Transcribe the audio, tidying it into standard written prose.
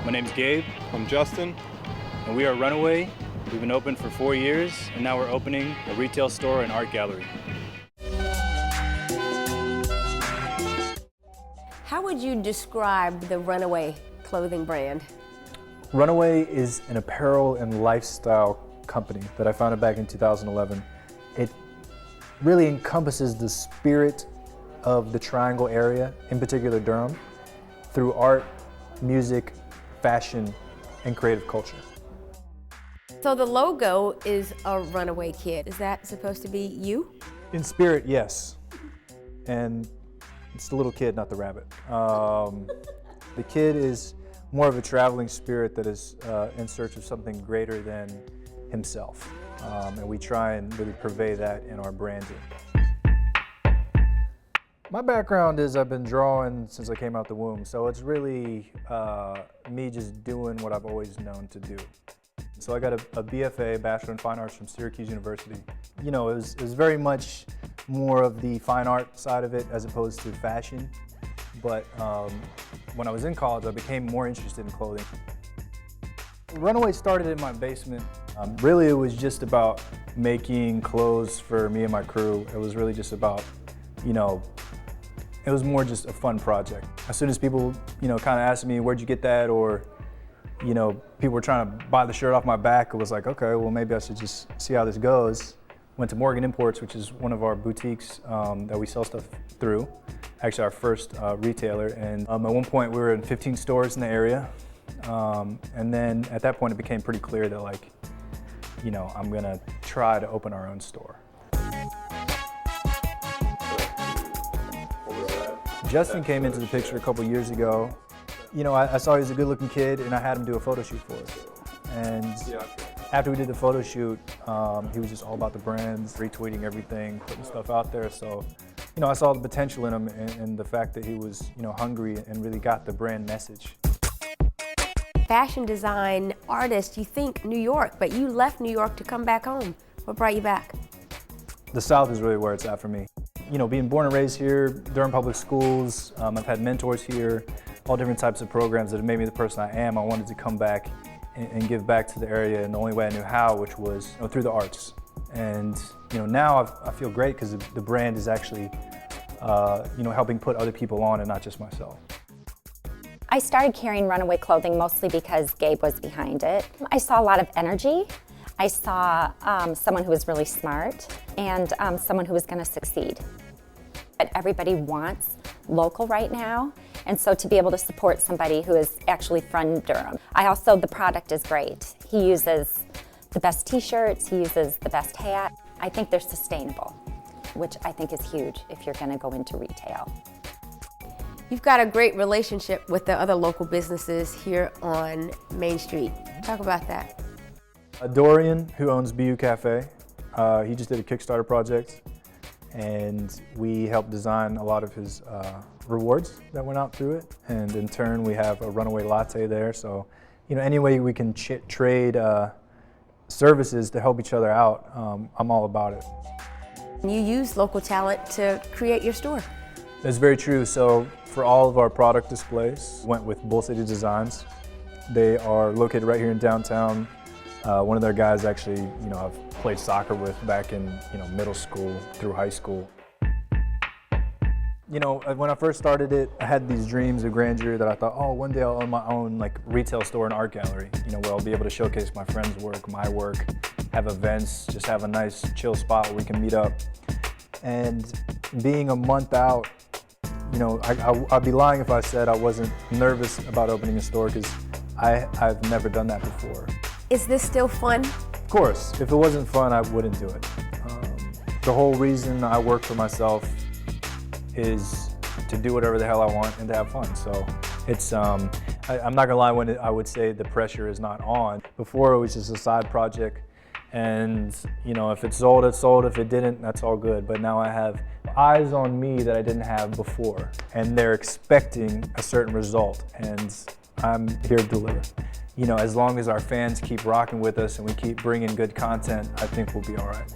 My name's Gabe. I'm Justin. And we are Runaway. We've been open for 4 years, and now we're opening a retail store and art gallery. How would you describe the Runaway clothing brand? Runaway is an apparel and lifestyle company that I founded back in 2011. It really encompasses the spirit of the Triangle area, in particular Durham, through art, music, fashion, and creative culture. So the logo is a Runaway Kid. Is that supposed to be you? In spirit, yes. And it's the little kid, not the rabbit. The kid is more of a traveling spirit that is in search of something greater than himself. And we try and really purvey that in our branding. My background is I've been drawing since I came out the womb, so it's really me just doing what I've always known to do. So I got a BFA, Bachelor in Fine Arts from Syracuse University. You know, it was very much more of the fine art side of it as opposed to fashion. But when I was in college, I became more interested in clothing. Runaway started in my basement. Really, it was just about making clothes for me and my crew. It was really just about, you know, it was more just a fun project. As soon as people, you know, kind of asked me, where'd you get that? Or, you know, people were trying to buy the shirt off my back. It was like, okay, well, maybe I should just see how this goes. Went to Morgan Imports, which is one of our boutiques that we sell stuff through. Actually, our first retailer. And at one point, we were in 15 stores in the area. And then at that point, it became pretty clear that, like, you know, I'm gonna try to open our own store. Justin came into the picture a couple years ago. You know, I saw he was a good-looking kid, and I had him do a photo shoot for us. And after we did the photo shoot, he was just all about the brands, retweeting everything, putting stuff out there. So, you know, I saw the potential in him and the fact that he was, you know, hungry and really got the brand message. Fashion design artist, you think New York, but you left New York to come back home. What brought you back? The South is really where it's at for me. You know, being born and raised here, Durham Public Schools, I've had mentors here, all different types of programs that have made me the person I am. I wanted to come back and give back to the area in the only way I knew how, which was, you know, through the arts. And, you know, now I feel great because the brand is actually, you know, helping put other people on and not just myself. I started carrying Runaway clothing mostly because Gabe was behind it. I saw a lot of energy. I saw someone who was really smart and someone who was going to succeed. But everybody wants local right now, and so to be able to support somebody who is actually from Durham. The product is great. He uses the best t-shirts, he uses the best hat. I think they're sustainable, which I think is huge if you're going to go into retail. You've got a great relationship with the other local businesses here on Main Street. Talk about that. Dorian, who owns BU Cafe, he just did a Kickstarter project, and we helped design a lot of his rewards that went out through it. And in turn, we have a Runaway latte there. So, you know, any way we can trade services to help each other out, I'm all about it. You use local talent to create your store. That's very true. So for all of our product displays, went with Bull City Designs. They are located right here in downtown. One of their guys actually, you know, I've played soccer with back in, you know, middle school through high school. You know, when I first started it, I had these dreams of grandeur that I thought, oh, one day I'll own my own like retail store and art gallery, you know, where I'll be able to showcase my friends' work, my work, have events, just have a nice chill spot where we can meet up. And being a month out, you know, I'd be lying if I said I wasn't nervous about opening a store because I've never done that before. Is this still fun? Of course. If it wasn't fun, I wouldn't do it. The whole reason I work for myself is to do whatever the hell I want and to have fun. So it's, I'm not gonna lie when I would say the pressure is not on. Before it was just a side project, and you know, if it sold, it sold. If it didn't, that's all good. But now I have eyes on me that I didn't have before, and they're expecting a certain result, and I'm here to deliver. You know, as long as our fans keep rocking with us and we keep bringing good content, I think we'll be all right.